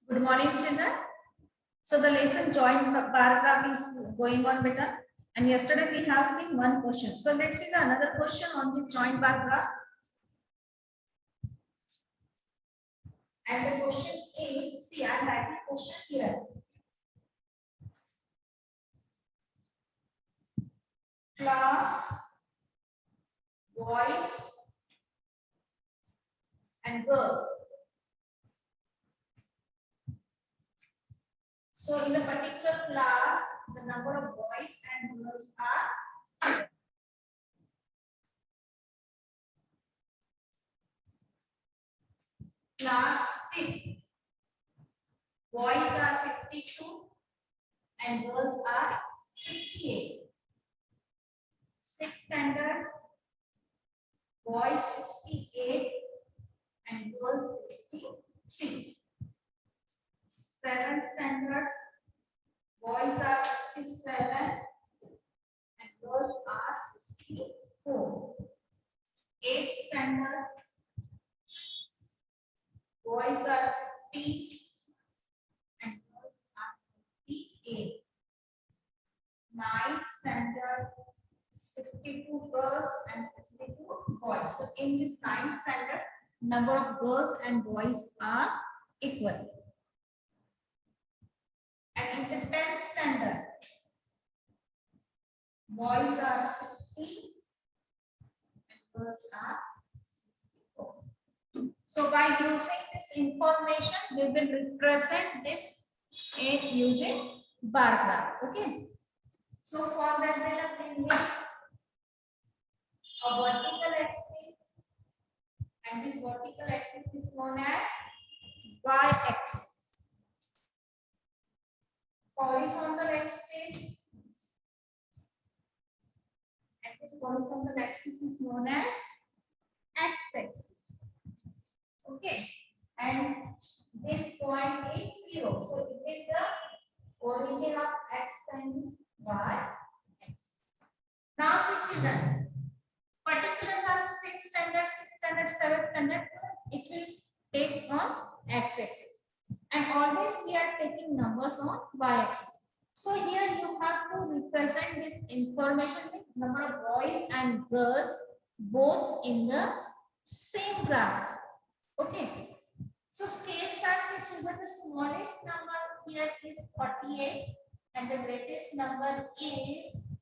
Good morning, children. So the lesson joint paragraph is going on better. And yesterday we have seen one question. So let's see the another question on this joint paragraph. And the question is, see, I am writing question here. Class, boys and girls. So in a particular class, the number of boys and girls are class 5th. Boys are 52 and girls are 68. 6th standard, boys 68 and girls 63. 7th standard, boys are 67 and girls are 64. 8th standard, boys are 50 and girls are 58. 9th standard, 62 girls and 62 boys. So in this 9th standard, number of girls and boys are equal. And in the 10th standard, boys are 60 and girls are 64. So by using this information, we will represent this in using bar graph. Okay. So for that, let us bring a vertical axis, and this vertical axis is known as y-axis. Horizontal axis, and this horizontal axis is known as x-axis. Okay, and this point is 0. So it is the origin of x and y. Now see children, particulars are 5th standard, 6th standard, 7th standard. It will take on x-axis. And always we are taking numbers on y-axis. So here you have to represent this information with number of boys and girls both in the same graph. Okay. So scales are such that the smallest number here is 48 and the greatest number is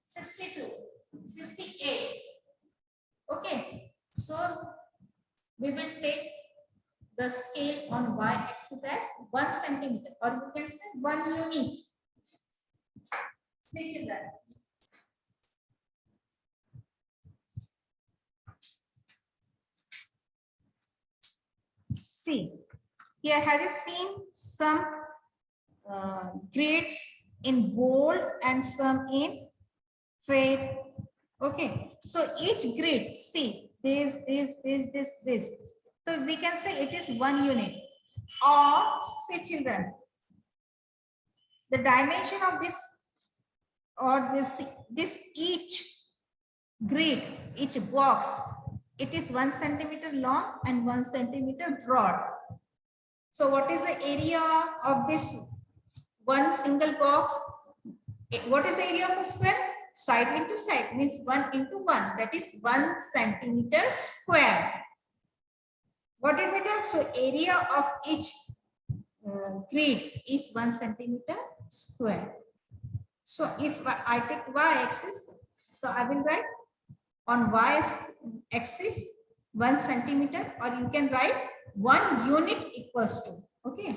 62, 68. Okay. So we will take the scale on y-axis as 1 centimeter, or you can say 1 unit. See children. See, here have you seen some grades in bold and some in fair? Okay, so each grade, see, this. So we can say it is 1 unit. Or say children, the dimension of this or this each grid, each box, it is 1 centimeter long and 1 centimeter broad. So what is the area of this one single box? What is the area of a square? Side into side means 1 into 1, that is 1 centimeter square. What did we do? So area of each grid is 1 centimeter square. So if I take y-axis, so I will write on y-axis 1 centimeter, or you can write 1 unit equals to. Okay.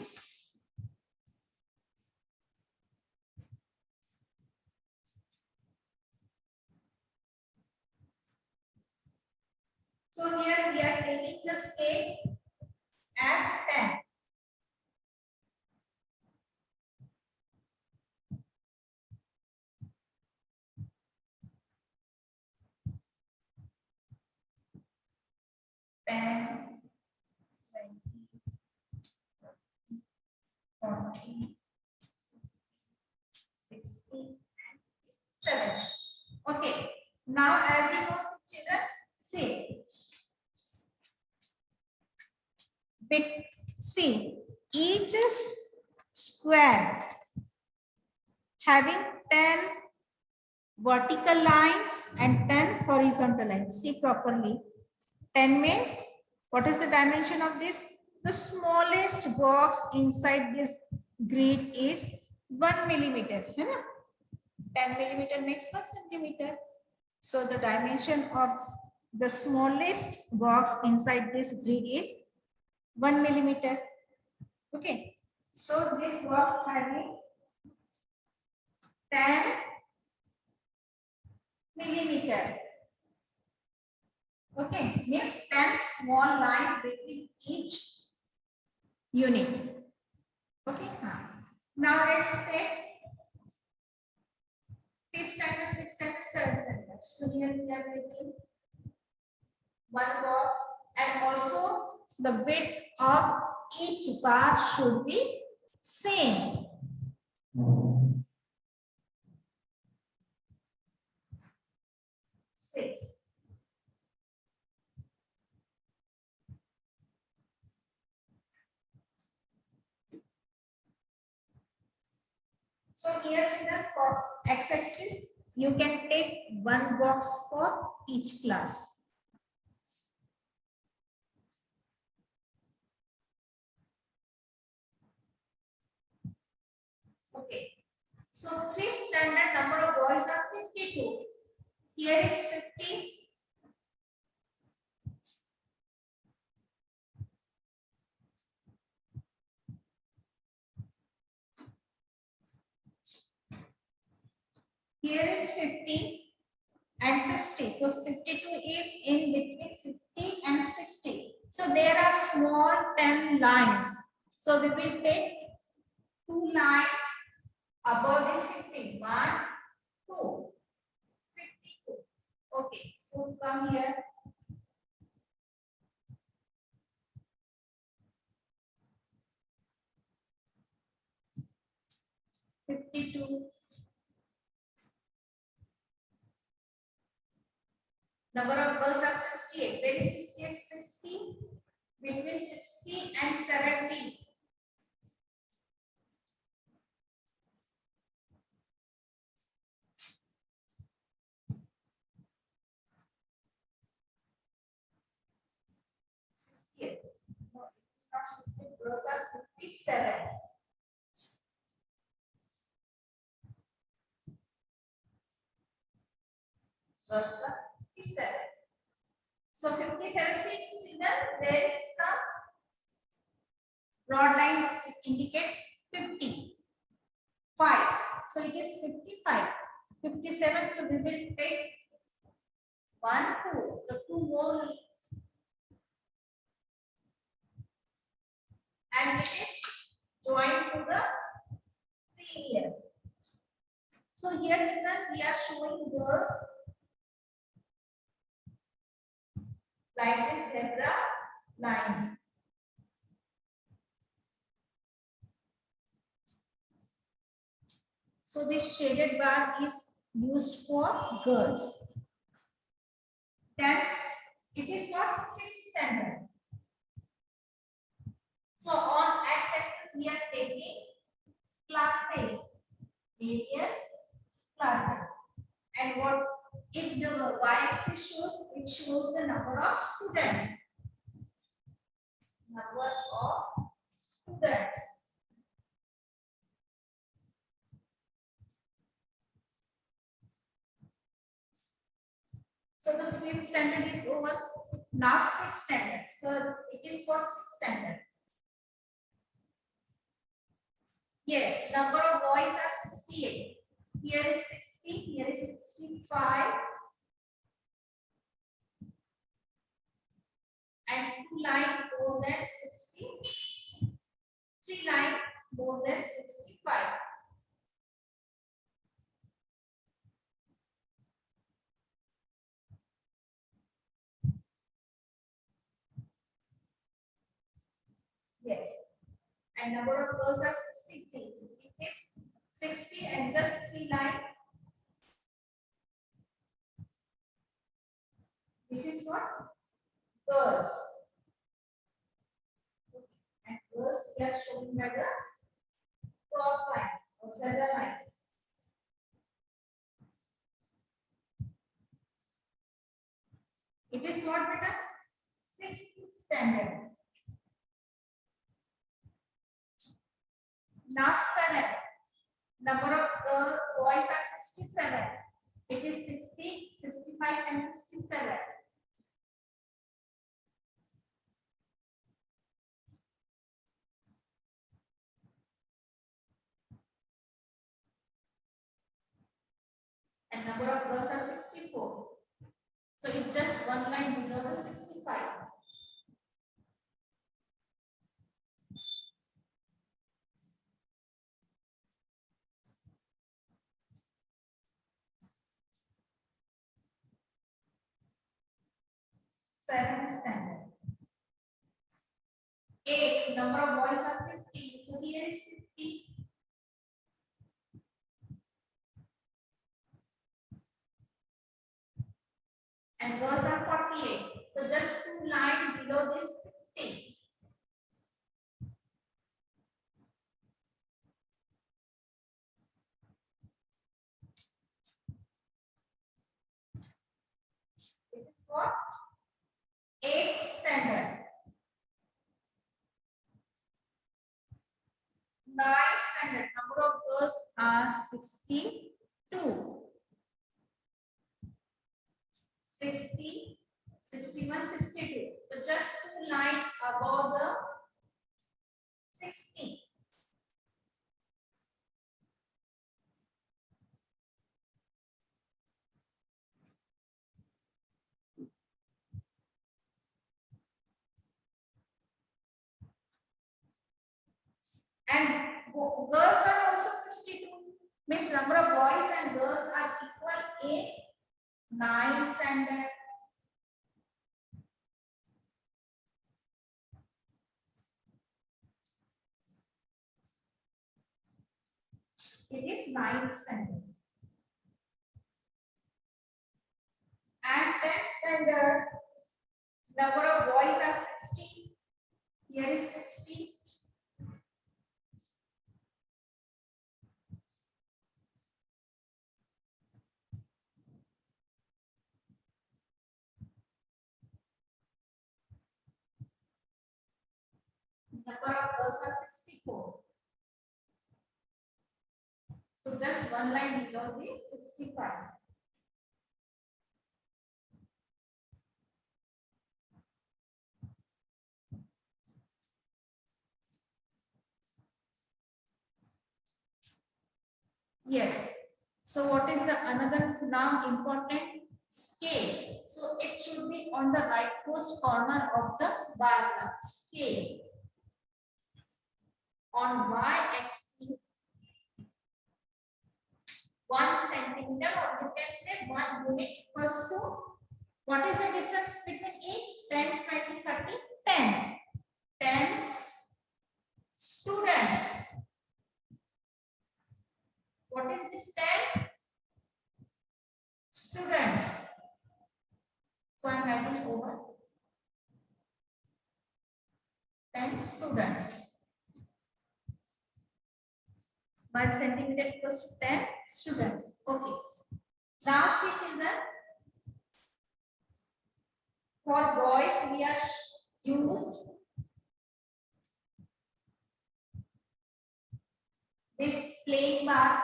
So here we are taking the scale as 10. Ten, 20, 40, 60, and 70. Okay. Now, as you know, children, see. See, each square having 10 vertical lines and 10 horizontal lines. See properly. 10 means, what is the dimension of this? The smallest box inside this grid is 1 millimeter. 10 millimeter makes 1 centimeter. So the dimension of the smallest box inside this grid is 1 millimeter. Okay. So this box having 10 millimeter. Okay, means 10 small lines between each unit. Okay, now let's take 5th standard, 6th standard, 7th standard. So here we are taking one box, and also the width of each bar should be same. 6. So here children, for x-axis, you can take one box for each class. Okay. So 5th standard number of boys are 52. Here is 50. Here is 50 and 60. So 52 is in between 50 and 60. So there are small 10 lines. So we will take 2 lines above this 50. 1, 2, 52. Okay. So come here. 52. Number of girls are 68. Where is 68? 60. Between 60 and 70. No, it's not 60. Girls are 57. Girls are 57. So 57 is there is some broad line indicates 50. 5. So it is 55. 57. So we will take 1, 2. The 2 more. And it is joined to the previous. So here children, we are showing girls like this zebra lines. So this shaded bar is used for girls. That's it is not 5th standard. So on x-axis we are taking classes, various classes, and what if the y-axis shows? It shows the number of students. Number of students. So the 5th standard is over. Now 6th standard. So it is for 6th standard. Yes, number of boys are 68. Here is 60. Here is 65. And 2 lines more than 60. 3 lines more than 65. Yes. And number of girls are 63. It is 60 and just 3 lines. This is what? Girls. And girls we are showing by the cross lines or center lines. It is what, beta? 6th standard. Now 7. Number of boys are 67. It is 60, 65 and 67. And number of girls are 64. So it's just one line below the 65. Seventh standard. 8. Number of boys are 50. So here is 50. And girls are 48. So just two lines below this 50. This is what? 8th standard. 9th standard. Number of girls are 62. 60, 61, 62. So just two lines above the 60. And girls are also 62. Means number of boys and girls are equal in 9th standard. It is 9th standard. And 10th standard, number of boys are 60. Here is 60. Number of girls are 64. So just one line below the 65. Yes. So what is the another now important scale? So it should be on the rightmost corner of the bar graph. Scale on y-axis 1 centimeter, or you can say 1 unit equals to, what is the difference between each? 10, 20, 30, 10. 10 students. What is this 10? Students. So I am writing over 10 students. 1 centimeter equals to 10 students. Okay. Now see children, for boys we are used this plain bar,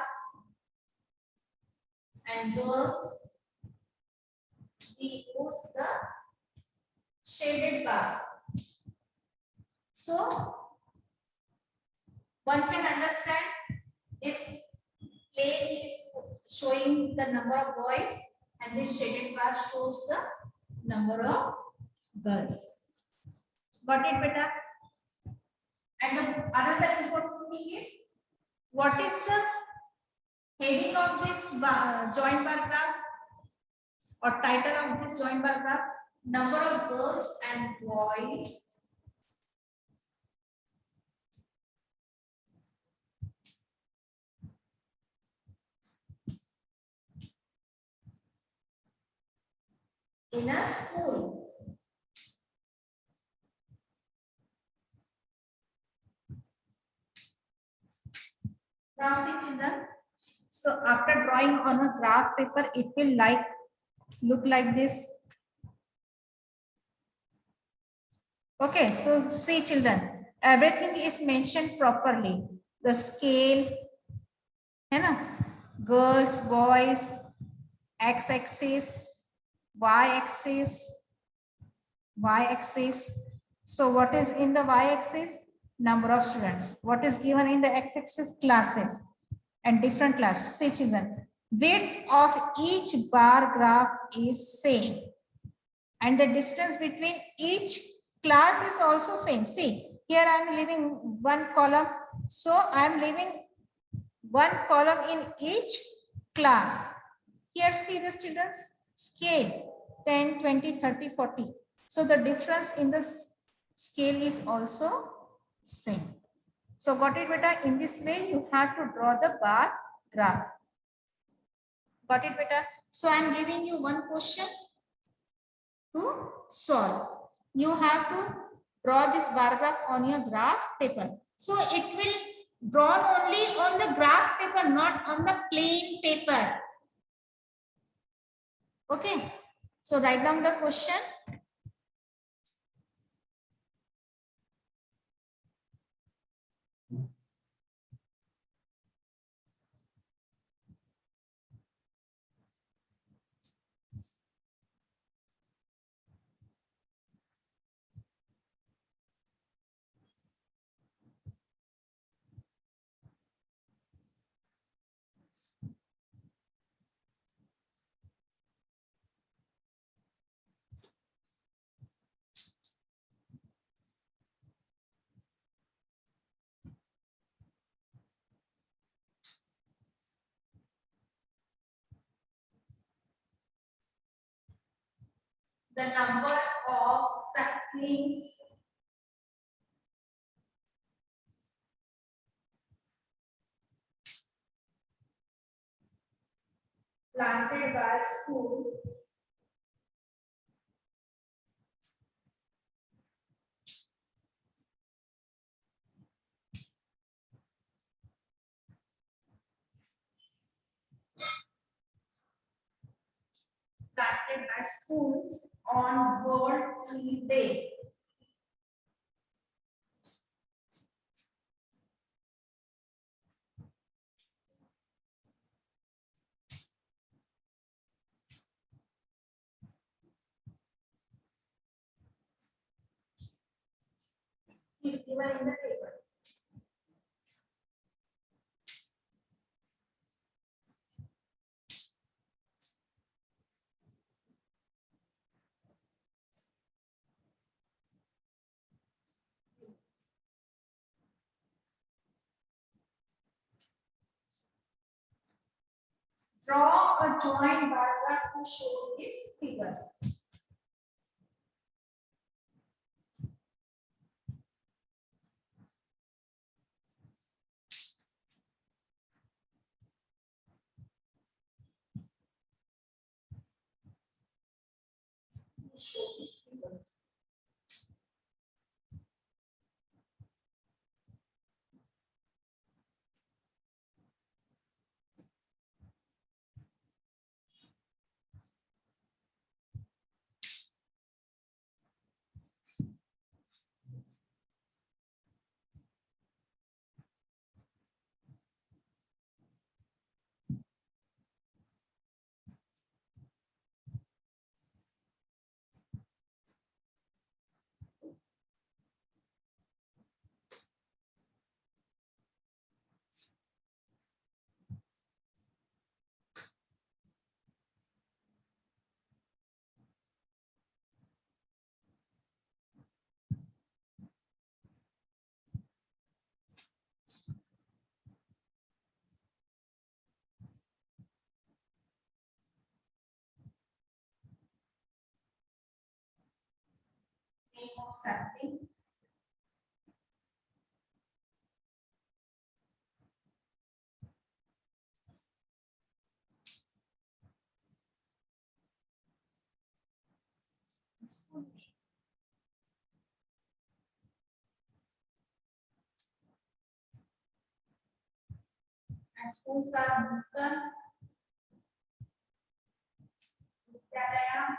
and girls we use the shaded bar. So one can understand this plain is showing the number of boys and this shaded bar shows the number of girls. Got it, beta? And the another important thing is, what is the heading of this joint bar graph or title of this joint bar graph? Number of girls and boys in a school. Now see children. So after drawing on a graph paper, it will look like this. Okay, so see children, everything is mentioned properly. The scale, है ना? Girls, boys, x-axis, y-axis, y-axis. So what is in the y-axis? Number of students. What is given in the x-axis? Classes and different classes. See children, width of each bar graph is same. And the distance between each class is also same. See, here I am leaving one column. So I am leaving one column in each class. Here see the students scale 10, 20, 30, 40. So the difference in the scale is also same. So got it beta? In this way you have to draw the bar graph. Got it beta? So I am giving you one question to solve. You have to draw this bar graph on your graph paper. So it will drawn only on the graph paper, not on the plain paper. Okay. So write down the question. The number of saplings planted by school schools on World Tree Day. Is given in the table. Draw a joint bar graph to show these figures. Show these figures. Name of sapling. and schools are Newton, Vidyalaya,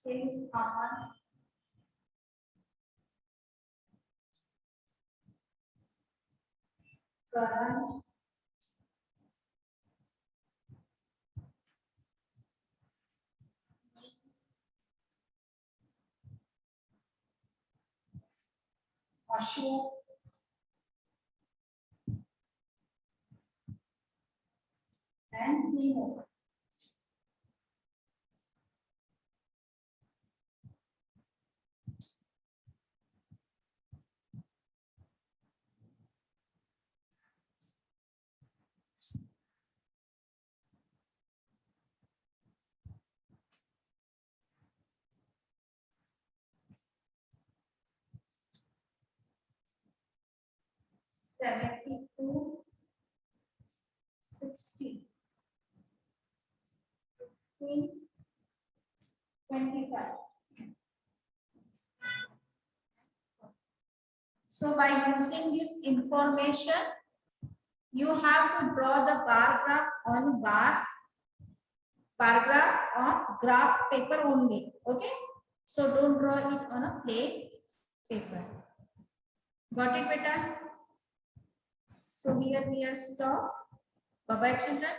King's Common, Current, Ashok, and Nemo. $72, $60, $15, $25. So by using this information, you have to draw the bar graph on graph paper only. Okay. So don't draw it on a plain paper. Got it, beta? So here we are stopped. Bye-bye, children.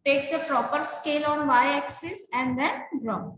Take the proper scale on y-axis and then draw.